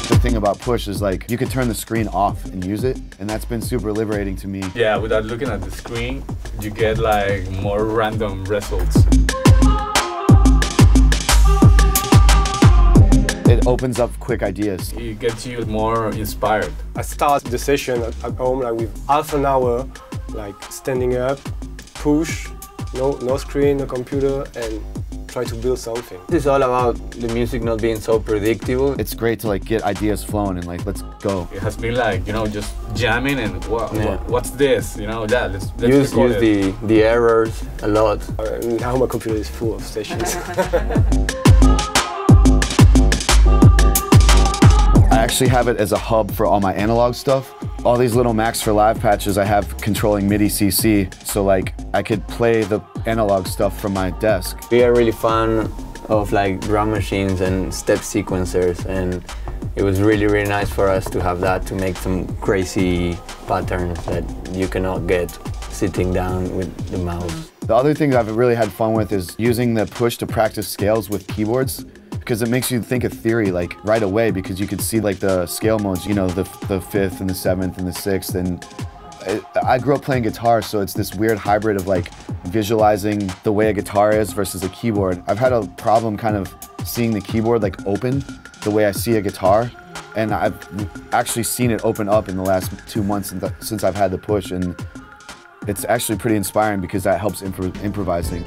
The thing about Push is like, you could turn the screen off and use it, and that's been super liberating to me. Yeah, without looking at the screen, you get like more random results. It opens up quick ideas. It gets you more inspired. I start the session at home like with half an hour, like standing up, push, no screen, no computer, and try to build something. It's all about the music not being so predictable. It's great to like get ideas flowing and like, let's go. It has been like, you know, just jamming and what's this? You know, yeah, let's use the errors a lot. Now my computer is full of sessions. I actually have it as a hub for all my analog stuff. All these little Max for Live patches I have controlling MIDI CC, so like I could play the analog stuff from my desk. We are really fan of like drum machines and step sequencers, and it was really nice for us to have that to make some crazy patterns that you cannot get sitting down with the mouse. The other thing I've really had fun with is using the Push to practice scales with keyboards, because it makes you think of theory like right away, because you could see like the scale modes, you know, the 5th and the 7th and the 6th. And I grew up playing guitar, so it's this weird hybrid of like visualizing the way a guitar is versus a keyboard. I've had a problem kind of seeing the keyboard like open the way I see a guitar, and I've actually seen it open up in the last 2 months since I've had the Push, and it's actually pretty inspiring because that helps improvising.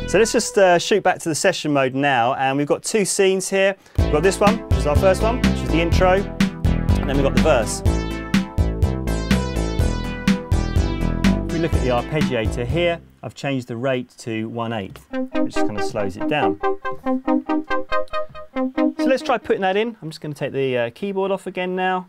So let's just shoot back to the session mode now, and we've got 2 scenes here. We've got this one, which is our first one, which is the intro, and then we've got the verse. If we look at the arpeggiator here, I've changed the rate to 1/8, which kind of slows it down. So let's try putting that in. I'm just going to take the keyboard off again now.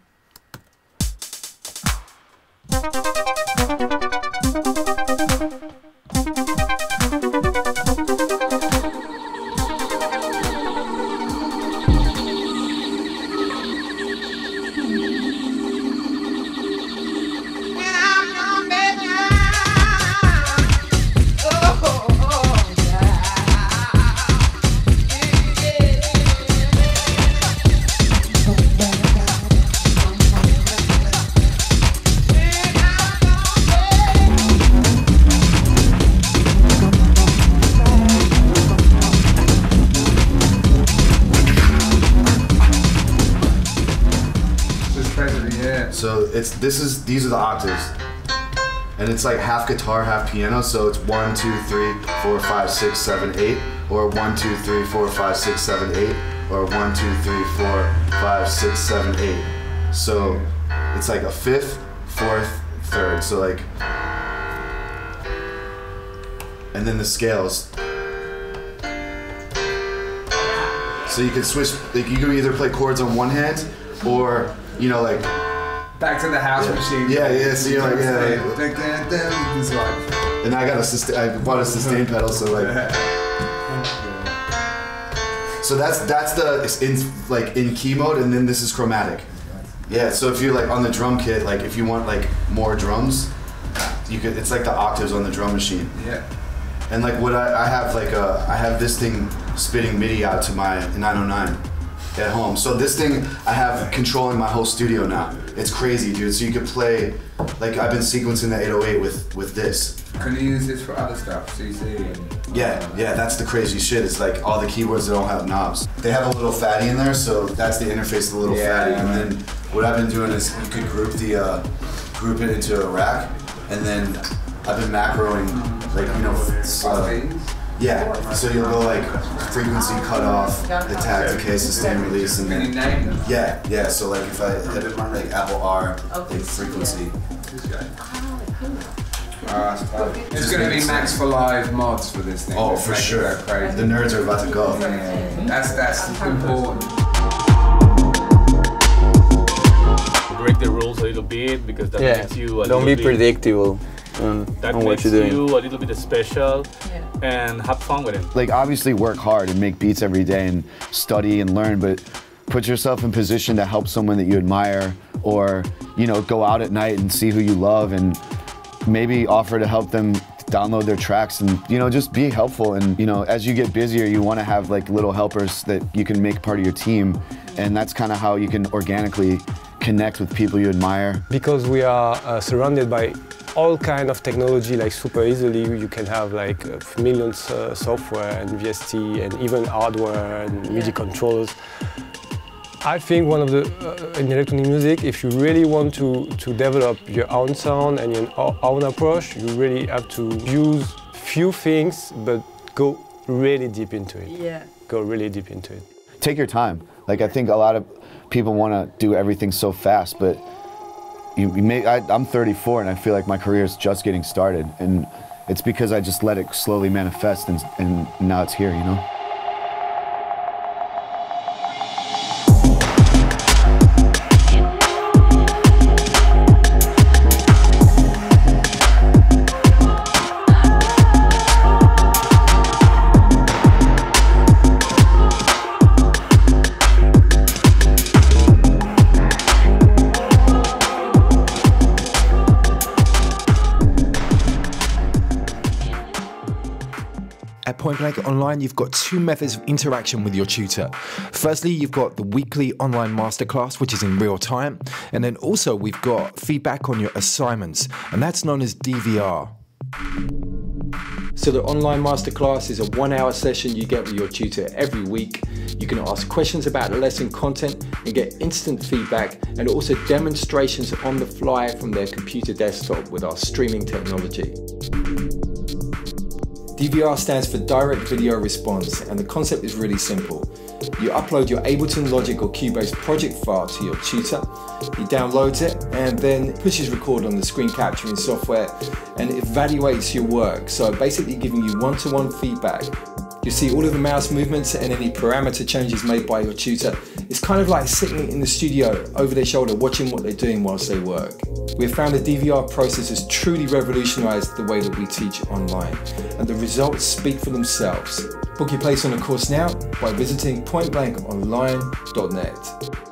So these are the octaves, and it's like half guitar, half piano. So it's 1, 2, 3, 4, 5, 6, 7, 8, or 1, 2, 3, 4, 5, 6, 7, 8, or 1, 2, 3, 4, 5, 6, 7, 8. So it's like a 5th, 4th, 3rd. So like, and then the scales. So you can switch. Like you can either play chords on one hand, or you know like. Back to the house machine. Yeah. So you're like, This one. And I bought a sustain pedal, so like. So that's in key mode, and then this is chromatic. Yeah. So if you're like on the drum kit, like if you want like more drums, you could. It's like the octaves on the drum machine. Yeah. And like what I have like I have this thing spitting MIDI out to my 909. At home. So this thing I have controlling my whole studio now. It's crazy, dude. So you could play, like I've been sequencing the 808 with this. Can you use this for other stuff, CC? And yeah, that's the crazy shit. It's like all the keyboards that don't have knobs. They have a little fatty in there, so that's the interface of the little fatty. And then what I've been doing is you could group it into a rack, and then I've been macroing, like you know. Yeah, so you'll go like frequency cutoff, attack, decay, sustain, release, and then yeah. So like if I hit like Apple R, like frequency. There's going to be Max for Live mods for this thing. Oh, for sure. The nerds are about to go. Yeah. That's important. Break the rules a little bit, because that makes you don't be predictable. That on makes what you're doing. you a little bit special, and have fun with it. Like obviously work hard and make beats every day and study and learn, but put yourself in position to help someone that you admire, or you know, go out at night and see who you love and maybe offer to help them download their tracks and, you know, just be helpful. And, you know, as you get busier, you want to have like little helpers that you can make part of your team. And that's kind of how you can organically connect with people you admire. Because we are surrounded by all kind of technology, like super easily, you can have like millions software and VST and even hardware and MIDI controllers. I think one of the, in electronic music, if you really want to develop your own sound and your own approach, you really have to use few things, but go really deep into it. Yeah. Go really deep into it. Take your time. Like, I think a lot of people want to do everything so fast, but I'm 34 and I feel like my career is just getting started. And it's because I just let it slowly manifest and now it's here, you know? At Point Blank Online, you've got two methods of interaction with your tutor. Firstly, you've got the weekly online masterclass, which is in real time. And then also we've got feedback on your assignments, and that's known as DVR. So the online masterclass is a 1-hour session you get with your tutor every week. You can ask questions about the lesson content and get instant feedback, and also demonstrations on the fly from their computer desktop with our streaming technology. DVR stands for Direct Video Response, and the concept is really simple. You upload your Ableton, Logic or Cubase project file to your tutor, he downloads it and then pushes record on the screen capturing software and evaluates your work, so basically giving you one-to-one feedback. You see all of the mouse movements and any parameter changes made by your tutor. It's kind of like sitting in the studio over their shoulder watching what they're doing whilst they work. We have found the DVR process has truly revolutionized the way that we teach online, and the results speak for themselves. Book your place on a course now by visiting pointblankonline.net.